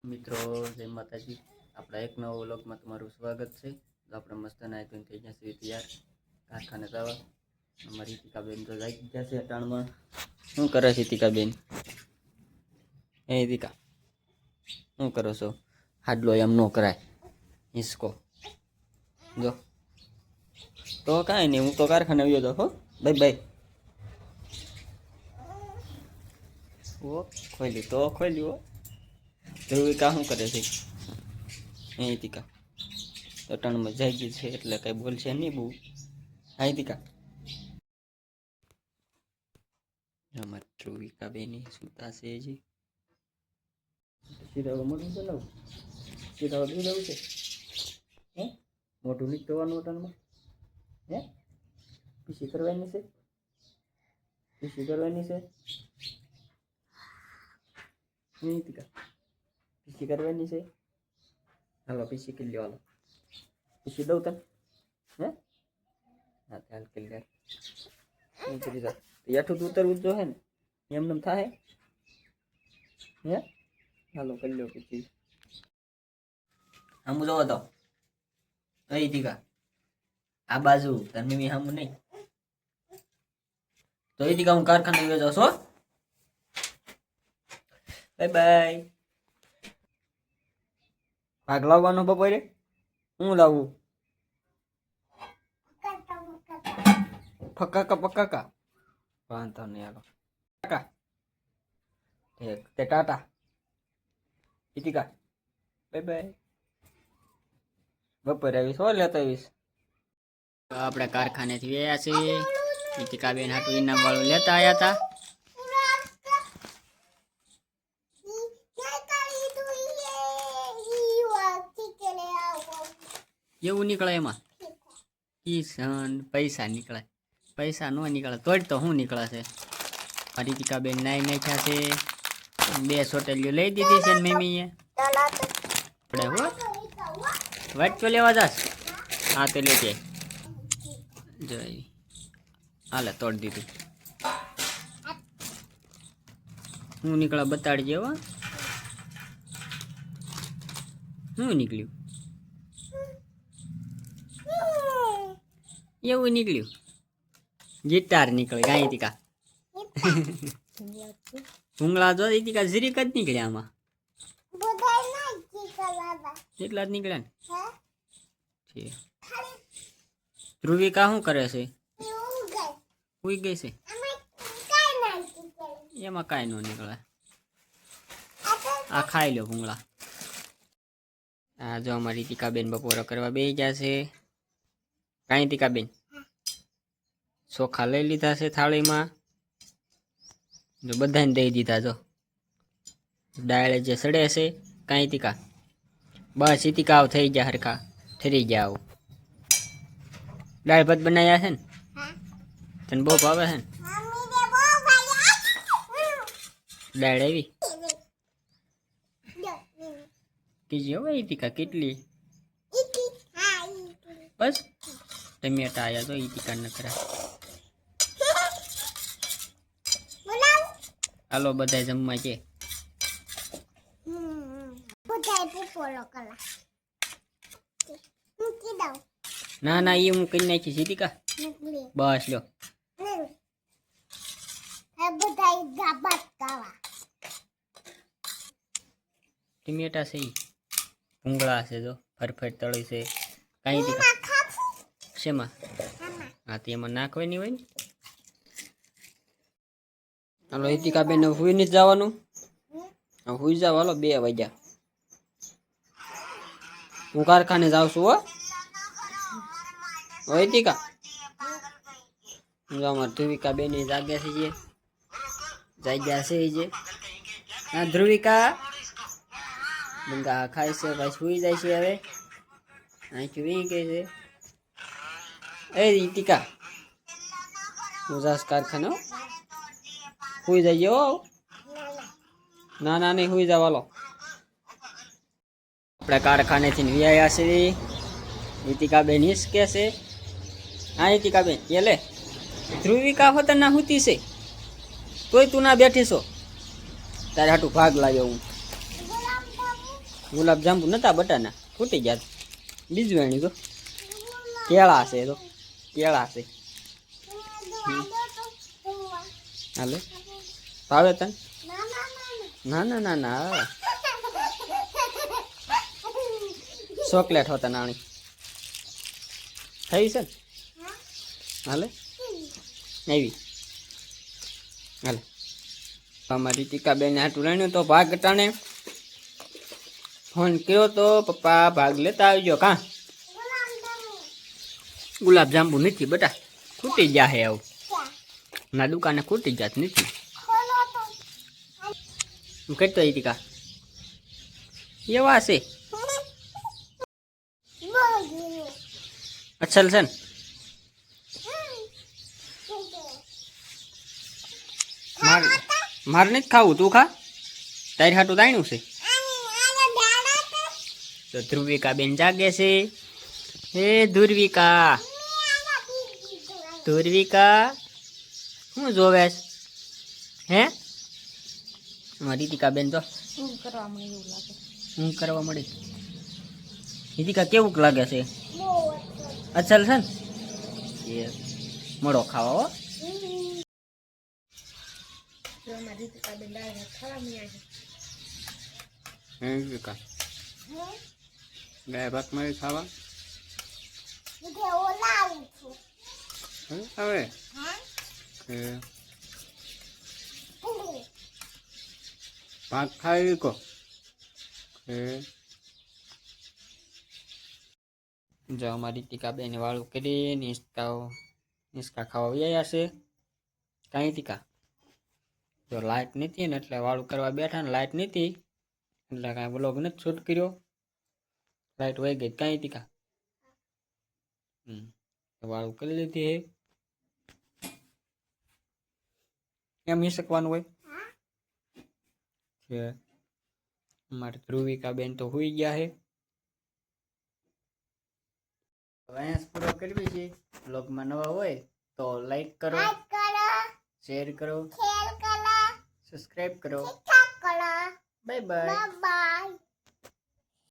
મિત્રો જય માતાજી। આપણા એક નવો વ્લોગમાં તમારું સ્વાગત છે। તો આપણે મસ્ત નાઈ ધોઈને થઈ ગયા છીએ તૈયાર કારખાને જવા। અમારી ટીકાબેન તો જાય ગયા છે અટાણમાં। શું કરે છે ટીકાબેન? એ ટીકા શું કરો છો? હાડલો એમ ન કરાય, હિસકો જો તો કાંઈ નહીં, હું તો કારખાને આવ્યો હતો। હો બાય બાય। ઓ ખોલ્યું તો ખોલ્યું હો। ધ્રુવિકા શું કરે છે? એ ટીકા અટાણમાં જાય ગઈ છે એટલે કઈ બોલશે નહીં બહુ। હા ટીકા અમારી ધ્રુવિકા બેની સુતા છે હજી। શીરાવા મોઢું ચલાવું, શીરાવા દૂધ આવું છે હે? મોઢું નહીં ધોવાનું અટાણમાં હે? પીસી કરવાની છે, પીસી કરવાની છે નહીં ટીકા? પીસી કરવાની છે? હાલો પીસી કરી લ્યો, હાલો પીસી દઉં તને હે? હા હાલ કરી લે, નહીં કરી દો યાઠું તો ઉતરવું જ જોઈએ ને, એમને થાય હે? હાલો કરી લ્યો પીસી। આમ જોવો તો કઈ ટીકા આ બાજુ તાર મમ્મી આમ નહીં તો એ ટીકા હું કારખાને ગયો જાઉં છો। Bye bye. ભાગ લાવવાનો બપોરે હું લાવું? ફકાકા પકાકા વાંધો નહીં, હાલો કાકા તે ટાટા ઈતિકા બાય બાય। બપોરે આવીશ હો, લેતો આવીશ। આપણે કારખાનેથી ગયા છીએ, ઈતિકાબેન હાટું ઇનામ વાળું લેતા આવ્યા હતા। એવું નીકળે એમાં કિશન પૈસા નીકળે, પૈસા ન નીકળે તોય તો શું નીકળે છે? મારી ટીકાબેન નાઈ નાખ્યા છે, 2 સોટેલીઓ લઈ દીધી છે ને મમ્મીએ આપણે હો વાટકો લેવા જાસ। હા તો લેજે જોઈ હાલે તોડ દીધું। શું નીકળે બતાડજે હો, શું નીકળ્યું? એવું નીકળ્યું ગિટાર નીકળે ગાય ટીકા ભૂંગળા જો ટીકા જરીક જ નીકળ્યા આમાં, એટલા જ નીકળ્યા ને। ધ્રુવિકા શું કરે છે? ઉઈ ગઈ છે, એમાં કાંઈ ન નીકળે। આ ખાઈ લો ભૂંગળા। આ જો અમારી ટીકાબેન બપોરો કરવા બેસી ગયા છે। કાંઈ ટીકાબેન ચોખા લઈ લીધા છે થાળીમાં, જો બધાને દઈ દીધા। જો ડાળે જે સડે છે કાંઈ ટીકા બસ ઈતિકા આવ થઈ ગયા હરખા ઠરી ગયા। આવું દાળ ભાત બનાવ્યા છે ને, તને બહુ ભાવે છે ને દાળ આવી કીજી હવે ઈતિકા કેટલી બસ ટમેટા આયા તો ઈતિકા ન કરા। હાલો બધા જમવા છે। ના ના એ હું કરી નાખી ઈતિકા બસ લો ટમેટા છે, ભૂંગળા છે, જો ફરફર તળી છે કાંઈ ટીકા શેમાં? હા તો એમાં નાખવાની હોય ને। હાલો ઈતિકાબેન હુઈ નથી જવાનું, હુઈ જાવ હાલો 2 વાગ્યા। હું કારખાને જાઉં છું હો ઈતિકા। જો અમારે ધ્રુવિકા બેન જાગ્યા છે, જાગ્યા છે જે હા ધ્રુવિકા બંગા ખાય છે ભાઈ સુઈ જાય છે હવે આંખી વી ગઈ છે। એ ઈતિકા હું જાસ કારખાને સુઈ જઈએ હો। ના ના નહીં સુઈ જાવ હાલો। આપણે કારખાનેથી વ્યાયા છે, ઈતિકાબેન હિસકે છે। હા ઈતિકાબેન એ લે ધ્રુવિકા હોતા ના હુતી છે તોય તું ના બેઠી છો, તારે હાટું ભાગ લાવ્યો હું। ગુલાબ જાંબુ નતા બટાના ફૂટી ગયા. બીજું એની તો કેળા છે, તો કેળા છે. હાલે ભાવે તને? ના ના ના ના ચોકલેટ હોતા નાની થઈ છે ને. હાલે આવી હાલે અમારી ટીકાબેન આટું રાણ્યું તો ભાગ ટાણે ફોન કર્યો તો પપ્પા ભાગ લેતા આવજો. કાં ગુલાબ જાંબુ નથી બેટા, ખૂટી ગયા હે. આવું ના દુકાને ખૂટી જાત નથી. હું કહેતો ટીકા એવા છે અસલ છે ને. મારે નથી ખાવું, તું ખા. તારી હાટું દાણ્યું છે. તો ધ્રુવિકા બેન જાગે છે. હે ધ્રુવિકા, ધ્રુવિકા શું જોવે છે? હે અમારી રીતિકા બેન તો હું કરવા મળી. રીતિકા કેવું લાગે છે? અસલ છે ને. એ મળો ખાવા હો. ગાય ભાત મારી ખાવા હવે ભાત ખાઈ કો. જો અમારી ટીકા બેન વાળું કરી નિષ્કા ખાવા વ્યાયા છે. કાંઈ ટીકા જો લાઇટ નથી ને એટલે વાળું કરવા બેઠા ને લાઇટ નથી એટલે કાંઈ બ્લોગ નથી શૂટ કર્યો. લાઇટ વહી ગઈ. કાંઈ ટીકા વાળું કરી લીધી હે. એમ શકવાનું હોય છે. અમારે ધ્રુવિકા બેન તો હુઈ ગયા હે. અહીંયા પૂરો કરવી છે. બ્લોગમાં નવા હોય તો લાઈક કરો, શેર કરો, સબસ્ક્રાઈબ કરો. Bye bye.